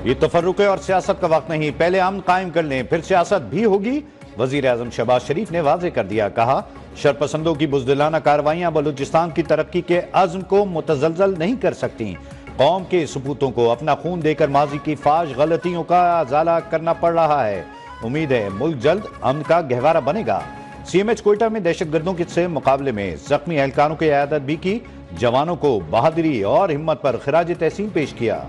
ये तफर्रुक़ और सियासत का वक्त नहीं, पहले अमन कायम कर लें, फिर सियासत भी होगी। वजीर आज़म शहबाज शरीफ ने वाज़ेह कर दिया, कहा शरपसंदों की बुज़दिलाना कार्रवाइयां बलूचिस्तान की तरक्की के अज़्म को मुतज़लज़ल नहीं कर सकती। कौम के सपूतों को अपना खून देकर माजी की फाश गलतियों का अज़ाला करना पड़ रहा है। उम्मीद है मुल्क जल्द अमन का गहवारा बनेगा। CMH कोयटा में दहशतगर्दों के से मुकाबले में जख्मी एहलकारों की इयादत भी की। जवानों को बहादुरी और हिम्मत पर खिराज तहसीन पेश किया।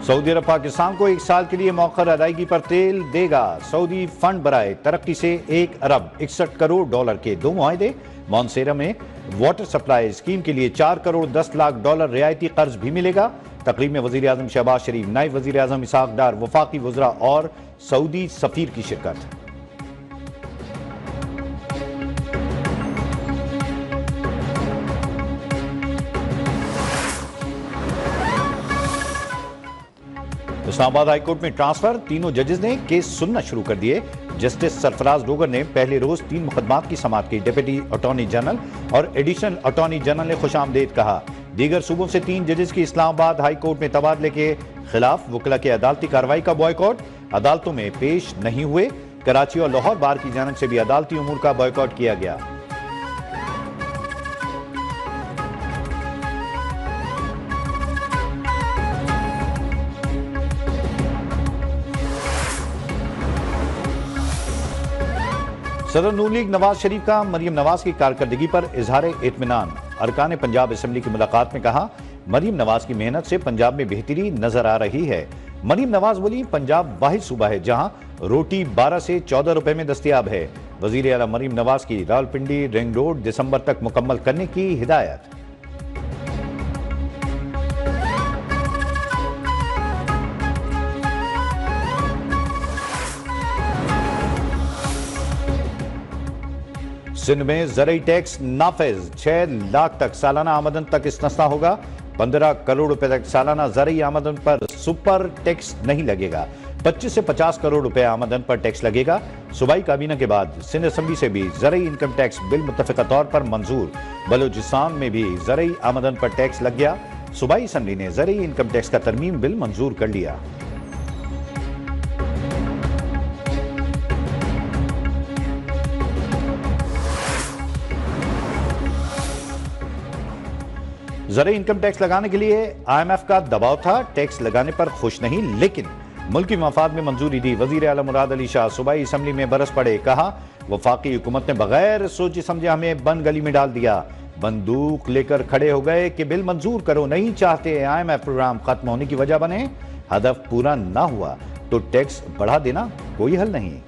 सऊदी अरब पाकिस्तान को 1 साल के लिए मौखर अदायगी पर तेल देगा। सऊदी फंड बराए तरक्की से 1 अरब 61 करोड़ डॉलर के 2 मुआहदे। मॉन्सेरा में वाटर सप्लाई स्कीम के लिए 4 करोड़ 10 लाख डॉलर रियायती कर्ज भी मिलेगा। तकरीब में वजीर आज़म शहबाज शरीफ, नायब वजीर आज़म इसहाक डार, वफाकी वज़रा और सऊदी सफीर की शिरकत। इस्लामाबाद हाईकोर्ट में ट्रांसफर, तीनों जजेस ने केस सुनना शुरू कर दिए। जस्टिस सरफराज डोगर ने पहले रोज 3 मुकदमात की समाअत की। डिप्टी अटॉर्नी जनरल और एडिशनल अटॉर्नी जनरल ने खुशामदीद कहा। दीगर सूबों से 3 जजेस की इस्लामाबाद हाईकोर्ट में तबादले के खिलाफ वकला की अदालती कार्रवाई का बॉयकॉट, अदालतों में पेश नहीं हुए। कराची और लाहौर बार की जानिब से भी अदालती उमूर का बॉयकॉट किया गया। सदर नून लीग नवाज शरीफ का मरियम नवाज की कारकर्दगी पर इजहार इत्मीनान। अरकान पंजाब असेंबली की मुलाकात में कहा, मरियम नवाज की मेहनत से पंजाब में बेहतरी नजर आ रही है। मरियम नवाज बोली, पंजाब वाहिद सूबा है जहां रोटी 12 से 14 रुपए में दस्तयाब है। वजीर आला मरियम नवाज की रावलपिंडी रिंग रोड दिसंबर तक मुकम्मल करने की हिदायत। सिंध में ज़रई टैक्स नाफिज, 6 लाख तक सालाना आमदन तक इस्तिस्ना होगा। 15 करोड़ रुपए तक सालाना ज़रई आमदन पर सुपर टैक्स नहीं लगेगा। 25 से 50 करोड़ रुपए आमदन पर टैक्स लगेगा। सूबाई काबीना के बाद सिंध असेंबली से भी ज़रई इनकम टैक्स बिल मुत्तफ़िक़ा तौर पर मंजूर। बलूचिस्तान में भी ज़रई आमदन पर टैक्स लग गया। सूबाई असेंबली ने ज़रई इनकम टैक्स का तरमीम बिल मंजूर कर लिया। ज़रई इनकम टैक्स लगाने के लिए IMF का दबाव था। टैक्स लगाने पर खुश नहीं, लेकिन मुल्की मफाद में मंजूरी दी। वजीर आला मुराद अली शाह सूबाई असेंबली में बरस पड़े, कहा वफाकी हुकूमत ने बगैर सोचे समझे हमें बंद गली में डाल दिया। बंदूक लेकर खड़े हो गए कि बिल मंजूर करो, नहीं चाहते IMF प्रोग्राम खत्म होने की वजह बने। हदफ पूरा ना हुआ तो टैक्स बढ़ा देना कोई हल नहीं।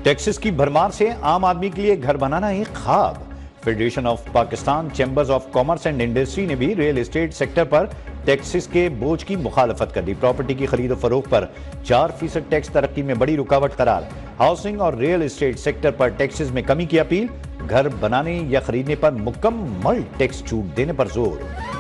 टैक्सेस की भरमार से आम आदमी के लिए घर बनाना एक ख्वाब। Federation of Pakistan chambers of commerce and industry ने भी रियल एस्टेट सेक्टर पर टैक्सेस के बोझ की मुखालफत कर दी। प्रॉपर्टी की खरीद और फरोख्त पर 4% टैक्स तरक्की में बड़ी रुकावट करार। हाउसिंग और रियल एस्टेट सेक्टर पर टैक्सेस में कमी की अपील। घर बनाने या खरीदने पर मुकम्मल टैक्स छूट देने पर जोर।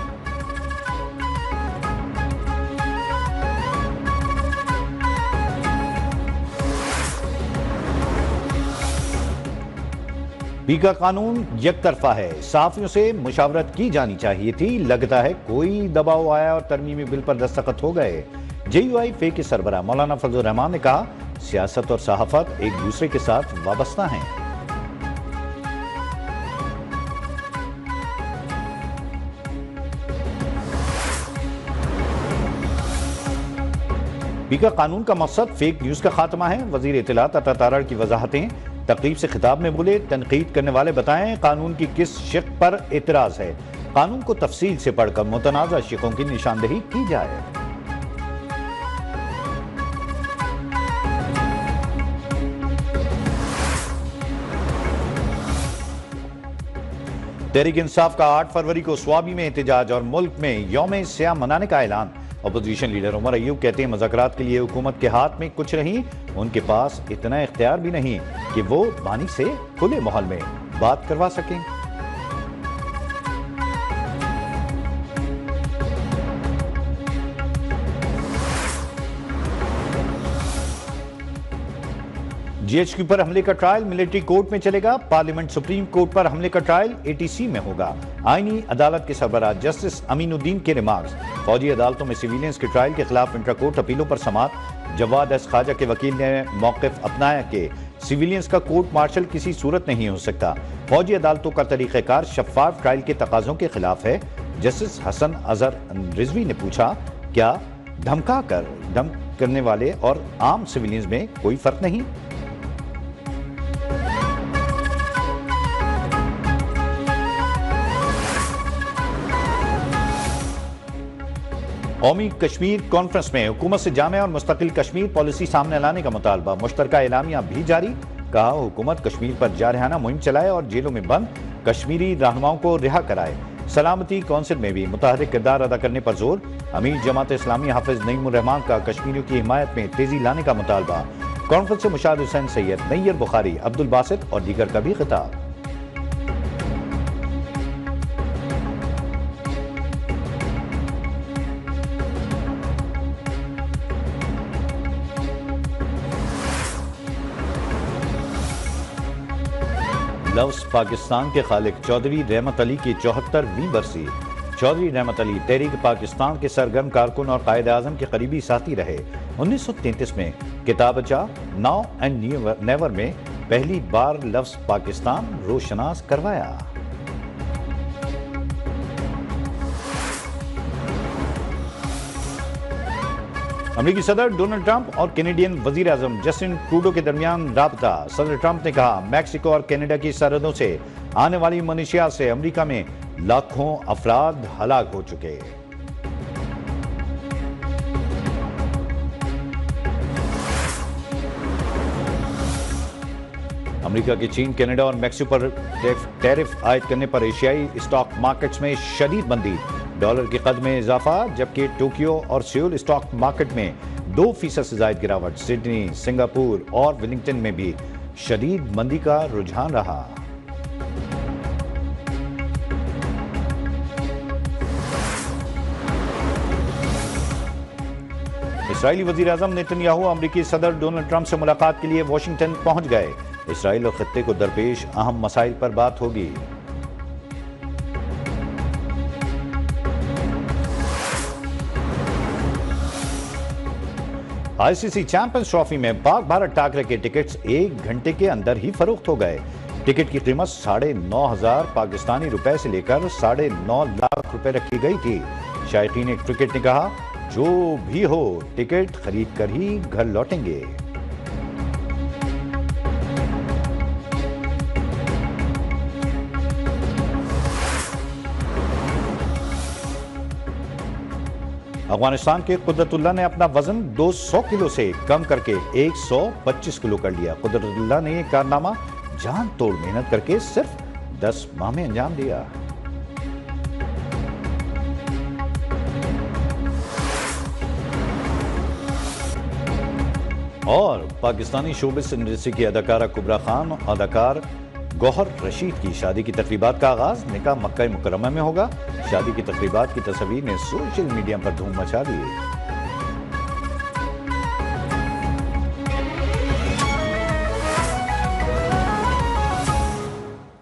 बी का कानून यकतरफा है, सहाफियों से मुशावरत की जानी चाहिए थी। लगता है कोई दबाव आया और तरमीमी बिल पर दस्तखत हो गए। JUI फे के सरबराह मौलाना फजल रहमान ने कहा, सियासत और सहाफत एक दूसरे के साथ वाबस्ता हैं। बी का कानून का मकसद फेक न्यूज का खात्मा है। वजीर इत्तलात अता तारड़ की वजाहतें। तकरीब से खिताब में बोले, तनकीद करने वाले बताएं कानून की किस शिक पर एतराज है। कानून को तफसील से पढ़कर मुतनाज़ा शिकों की निशानदेही की जाए। तहरीक इंसाफ का 8 फरवरी को स्वाबी में एहतजाज और मुल्क में यौम सियाह मनाने का ऐलान। अपोजिशन लीडर उमर अयूब कहते हैं मुज़ाकरात के लिए हुकूमत के हाथ में कुछ नहीं, उनके पास इतना इख्तियार भी नहीं कि वो बानी से खुले माहौल में बात करवा सकें। जीएचक्यू पर हमले का ट्रायल मिलिट्री कोर्ट में चलेगा। पार्लियामेंट सुप्रीम कोर्ट पर हमले का ट्रायल एटीसी में होगा। आईनी अदालत के सरबराह जस्टिस अमीनुद्दीन के रिमार्क्स। फौजी अदालतों में सिविलियंस के ट्रायल के खिलाफ इंट्राकोर्ट अपीलों पर समाअत। जवाद एस खाजा के वकील ने मौकिफ अपनाया कि सिविलियंस का कोर्ट मार्शल किसी सूरत नहीं हो सकता। फौजी अदालतों का तरीक़ेकार शफाफ ट्रायल के तकाजों के खिलाफ है। जस्टिस हसन अजहर रिजवी ने पूछा, क्या धमका करने वाले और आम सिविलियंस में कोई फर्क नहीं? कौमी कश्मीर कॉन्फ्रेंस में हुकूमत से जामे और मुस्तकिल कश्मीर पॉलिसी सामने लाने का मुतालबा। मुश्तरका एलामिया भी जारी। कहा, हुकूमत कश्मीर पर जारहाना मुहिम चलाए और जेलों में बंद कश्मीरी रहनुमाओं को रिहा कराए। सलामती कौंसिल में भी मुतहर्रिक किरदार अदा करने पर जोर। अमीर जमात इस्लामी हाफिज नईमुर रहमान का कश्मीरियों की हिमायत में तेजी लाने का मुतालबा। कॉन्फ्रेंस से मुशाहिद हुसैन सैयद, नैयर बुखारी, अब्दुल बासित और दीगर का भी खिताब। लफ्ज़ पाकिस्तान के खालिक चौधरी रहमत अली की 74वीं बरसी। चौधरी रहमत अली तहरीक पाकिस्तान के सरगर्म कारकुन और कायद आज़म के करीबी साथी रहे। 1933 में किताबचा नाउ एंड नेवर में पहली बार लफ्ज़ पाकिस्तान रोशनास करवाया। अमेरिकी सदर डोनाल्ड ट्रंप और कैनेडियन वजीर आजम जस्टिन ट्रूडो के दरमियान राबता। सदर ट्रंप ने कहा, मैक्सिको और कनाडा की सरहदों से आने वाली मनुष्या से अमेरिका में लाखों अफराद हलाक हो चुके। अमेरिका की चीन, कनाडा और मैक्सिको पर टैरिफ आयद करने पर एशियाई स्टॉक मार्केट्स में शदीद मंदी। डॉलर की कद में इजाफा, जबकि टोक्यो और सियोल स्टॉक मार्केट में 2% से ज्यादा गिरावट। सिडनी, सिंगापुर और वेलिंगटन में भी शदीद मंदी का रुझान रहा। इस्राईली वजीर आजम नेतन्याहू अमेरिकी सदर डोनाल्ड ट्रंप से मुलाकात के लिए वाशिंगटन पहुंच गए। इसराइल और खत्ते को दरपेश अहम मसाइल पर बात होगी। आईसीसी चैंपियंस ट्रॉफी में पाक भारत टाकरे के टिकट्स 1 घंटे के अंदर ही फरोख्त हो गए। टिकट की कीमत 9,500 पाकिस्तानी रुपए से लेकर 9.5 लाख रुपए रखी गई थी। शायकीन क्रिकेट ने कहा, जो भी हो टिकट खरीद कर ही घर लौटेंगे। अफगानिस्तान के कुदरतुल्लाह ने अपना वजन 200 किलो से कम करके 125 किलो कर लिया। कुदरतुल्लाह ने यह कारनामा जान तोड़ मेहनत करके सिर्फ 10 माह में अंजाम दिया। और पाकिस्तानी शोबिस इंडस्ट्री की अदाकारा कुबरा खान और अदाकार गौहर रशीद की शादी की तकरीबात का आगाज निकाह मक्का मुकर्रमा में होगा। शादी की तकरीबात की तस्वीर ने सोशल मीडिया पर धूम मचा दी।